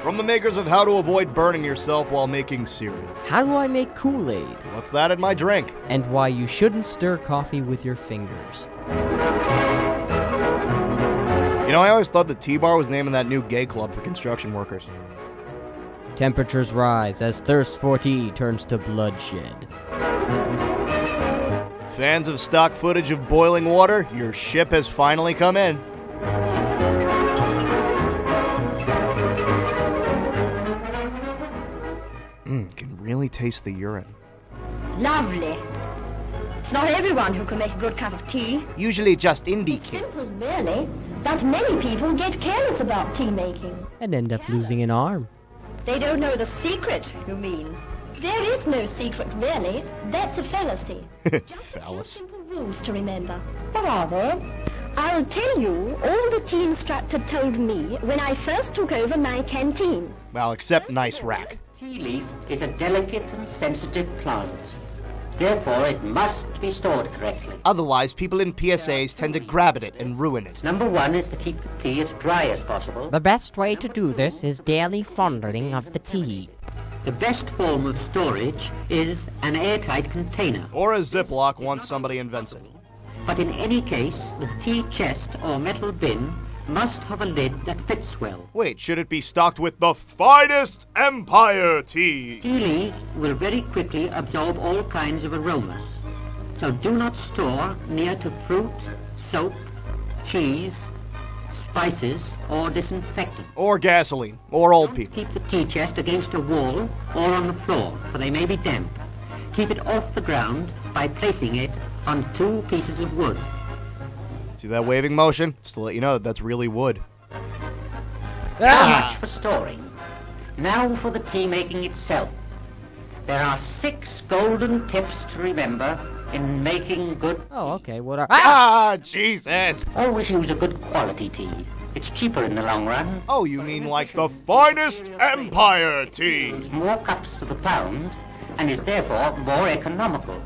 From the makers of How to Avoid Burning Yourself While Making Cereal. How do I make Kool-Aid? What's that in my drink? And why you shouldn't stir coffee with your fingers. You know, I always thought the T-Bar was naming that new gay club for construction workers. Temperatures rise as thirst for tea turns to bloodshed. Fans of stock footage of boiling water, your ship has finally come in. Can really taste the urine. Lovely. It's not everyone who can make a good cup of tea. Usually just indie It's kids. simple, really. But many people get careless about tea making. And end up losing an arm. They don't know the secret, you mean. There is no secret, really. That's a fallacy. Phallus. Simple rules to remember. What are they? I'll tell you all the tea instructor told me when I first took over my canteen. Well, except nice rack. Tea leaf is a delicate and sensitive plant. Therefore, it must be stored correctly. Otherwise, people in PSAs tend to grab at it and ruin it. Number one is to keep the tea as dry as possible. The best way to do this is daily fondling of the tea. The best form of storage is an airtight container. Or a Ziploc once somebody invents it. But in any case, the tea chest or metal bin must have a lid that fits well. Wait, should it be stocked with the finest Empire tea? Tea leaf will very quickly absorb all kinds of aromas. So do not store near to fruit, soap, cheese, spices, or disinfectant. Or gasoline. Or old people. Keep the tea chest against a wall or on the floor, for they may be damp. Keep it off the ground by placing it on 2 pieces of wood. See that waving motion? Just to let you know that that's really wood. So much for storing. Now for the tea making itself. There are 6 golden tips to remember in making good tea. Oh, okay, what are... Ah, Jesus! Always use a good quality tea. It's cheaper in the long run. Oh, you mean like the finest Empire tea? It's more cups to the pound and is therefore more economical.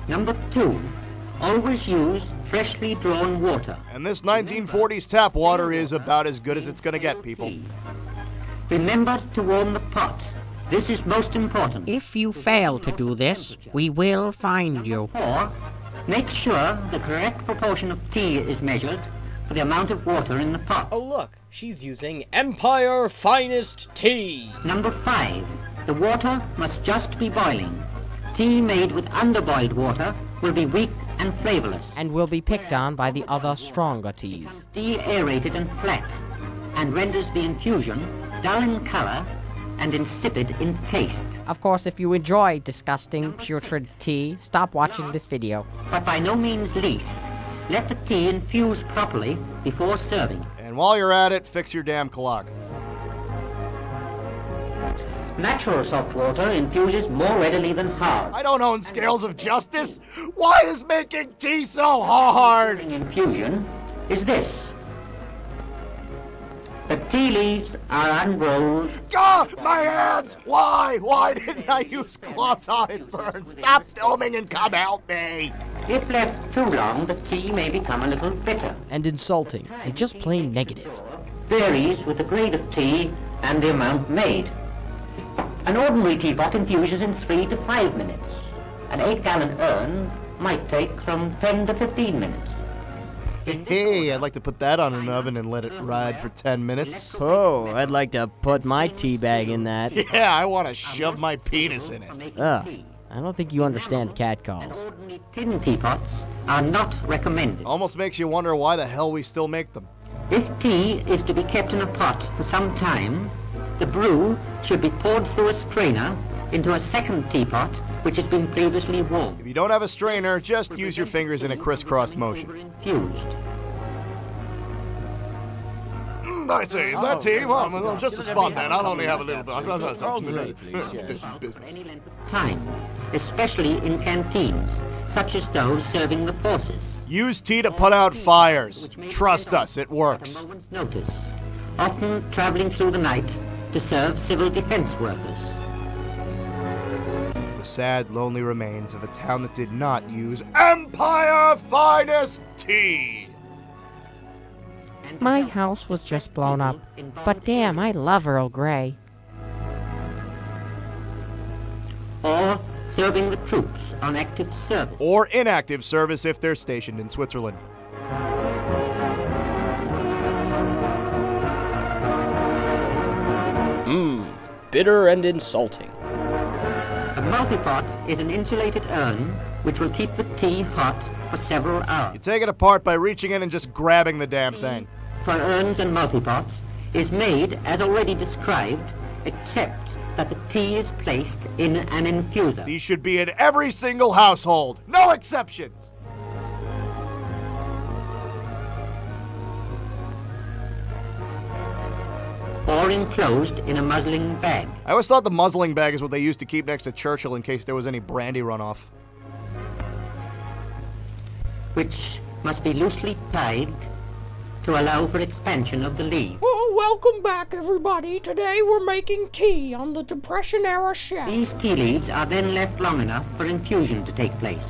Number 2, always use freshly drawn water. And this 1940s tap water is about as good as it's gonna get, people. Remember to warm the pot. This is most important. If you fail to do this, we will find you. 4, make sure the correct proportion of tea is measured for the amount of water in the pot. Oh, look, she's using Empire Finest Tea. Number 5, the water must just be boiling. Tea made with underboiled water will be weak and flavorless. And will be picked on by the other stronger teas. Deaerated and flat, and renders the infusion dull in color and insipid in taste. Of course, if you enjoy disgusting, putrid tea, stop watching this video. But by no means least, let the tea infuse properly before serving. And while you're at it, fix your damn clock. Natural salt water infuses more readily than hard. I don't own scales of justice! Why is making tea so hard? Infusion is this. The tea leaves are unrolled. God, my hands! Why? Why didn't I use gloves? Oh, it burns. Stop filming and come help me! If left too long, the tea may become a little bitter. And insulting, and just plain negative. Varies with the grade of tea and the amount made. An ordinary teapot infuses in 3 to 5 minutes. An 8-gallon urn might take from 10 to 15 minutes. Hey, I'd like to put that on an oven and let it ride for 10 minutes. Oh, I'd like to put my tea bag in that. Yeah, I want to shove my penis in it. Ugh, I don't think you understand catcalls. Ordinary tin teapots are not recommended. Almost makes you wonder why the hell we still make them. If tea is to be kept in a pot for some time, the brew should be poured through a strainer into a second teapot which has been previously warmed. If you don't have a strainer, just use your fingers in a crisscross motion. Infused. I see. Is that tea? Well, just a spot then. I'll only have a little bit. Business. Any length of time, especially in canteens, such as those serving the forces. Use tea to put out fires. Trust us, it works. At a moment's notice, often traveling through the night to serve civil defense workers. The sad, lonely remains of a town that did not use Empire Finest Tea. My house was just blown up. But damn, I love Earl Grey. Or serving the troops on active service. Or inactive service if they're stationed in Switzerland. Bitter and insulting. A multipot is an insulated urn which will keep the tea hot for several hours. You take it apart by reaching in and just grabbing the damn thing. For urns and multipots is made as already described, except that the tea is placed in an infuser. These should be in every single household. No exceptions. Or enclosed in a muslin bag. I always thought the muzzling bag is what they used to keep next to Churchill in case there was any brandy runoff. Which must be loosely tied to allow for expansion of the leaves. Oh, welcome back, everybody. Today we're making tea on the Depression-era chef. These tea leaves are then left long enough for infusion to take place,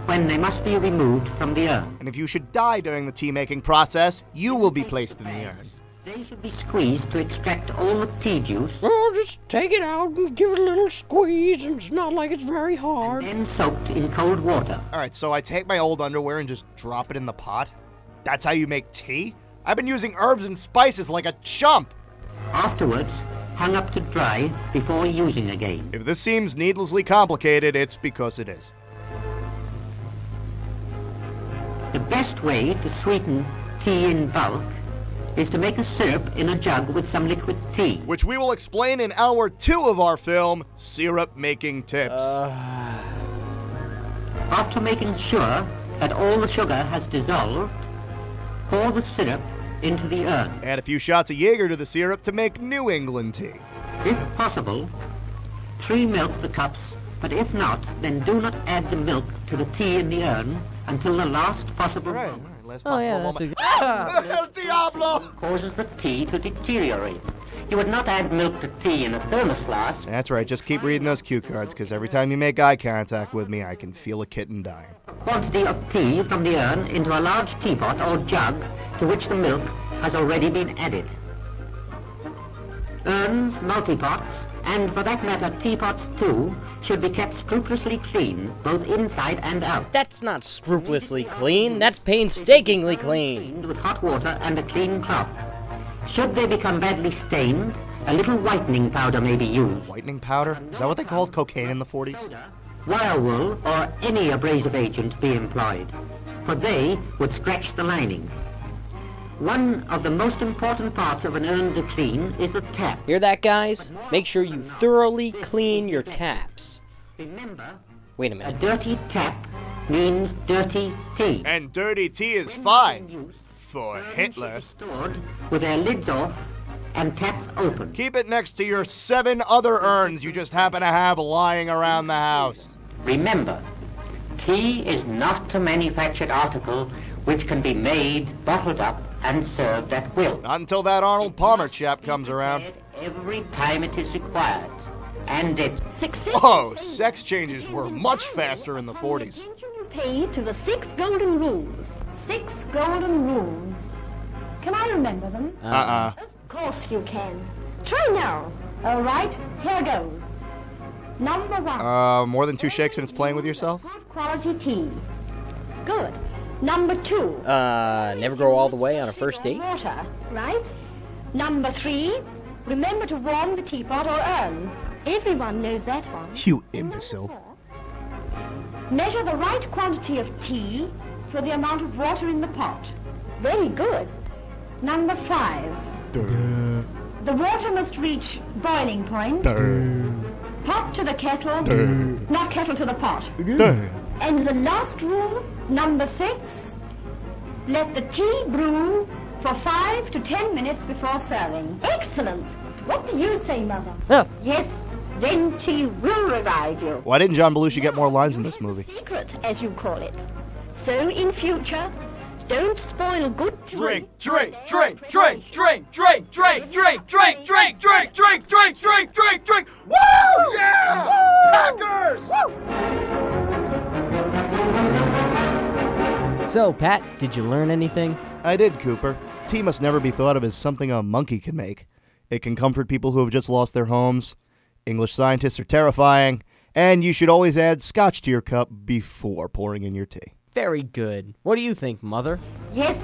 when they must be removed from the urn. And if you should die during the tea-making process, you will be placed in the urn. They should be squeezed to extract all the tea juice. Oh, just take it out and give it a little squeeze, and it's not like it's very hard. And then soaked in cold water. Alright, so I take my old underwear and just drop it in the pot? That's how you make tea? I've been using herbs and spices like a chump! Afterwards, hung up to dry before using again. If this seems needlessly complicated, it's because it is. The best way to sweeten tea in bulk is to make a syrup in a jug with some liquid tea. Which we will explain in hour 2 of our film, Syrup Making Tips. After making sure that all the sugar has dissolved, pour the syrup into the urn. Add a few shots of Jaeger to the syrup to make New England tea. If possible, 3 milk the cups, but if not, then do not add the milk to the tea in the urn until the last possible moment. Last Oh, yeah, possible that's moment. El Diablo! Causes the tea to deteriorate. You would not add milk to tea in a thermos flask. That's right, just keep reading those cue cards, because every time you make eye contact with me, I can feel a kitten dying. Quantity of tea from the urn into a large teapot or jug to which the milk has already been added. Urns, multipots, and for that matter teapots too, should be kept scrupulously clean, both inside and out. That's not scrupulously clean, that's painstakingly clean. Cleaned with hot water and a clean cloth. Should they become badly stained, a little whitening powder may be used. Whitening powder? Is that what they called cocaine in the 40s? Wire wool or any abrasive agent be employed, for they would scratch the lining. One of the most important parts of an urn to clean is the tap. Hear that, guys? Make sure you thoroughly clean your taps. Remember, Wait a a minute. dirty tap means dirty tea. And dirty tea is fine. For Hitler. Stored with their lids off and taps open. Keep it next to your 7 other urns you just happen to have lying around the house. Remember, tea is not a manufactured article which can be made, bottled up, and served at will. Not until that Arnold Palmer chap comes around. Every time it is required. And it Whoa, sex changes were much faster in the 40s. Attention you pay to the 6 golden rules. 6 golden rules. Can I remember them? Of course you can. Try now. All right, here goes. Number 1. More than 2 shakes and it's playing with yourself? Good quality tea. Good. Number 2. Never go all the way on a first date? Water, right? Number 3. Remember to warm the teapot or urn. Everyone knows that one. You imbecile. Measure the right quantity of tea for the amount of water in the pot. Very good. Number 5. The water must reach boiling point. Pot to the kettle, not kettle to the pot. And the last rule, number 6. Let the tea brew for 5 to 10 minutes before serving. Excellent. What do you say, Mother? Yes, then tea will revive you. Why didn't John Belushi get more lines in this movie? Secret, as you call it. So in future, don't spoil good Drink, drink, drink, drink, drink, drink, drink, drink, drink, drink, drink, drink, drink, drink, drink, drink. Woo! Yeah! Packers! So, Pat, did you learn anything? I did, Cooper. Tea must never be thought of as something a monkey can make. It can comfort people who have just lost their homes. English scientists are terrifying. And you should always add scotch to your cup before pouring in your tea. Very good. What do you think, Mother? Yes,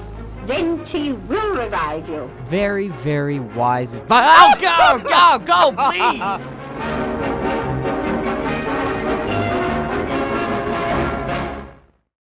then tea will revive you. Very, very wise advice. Oh, go, please!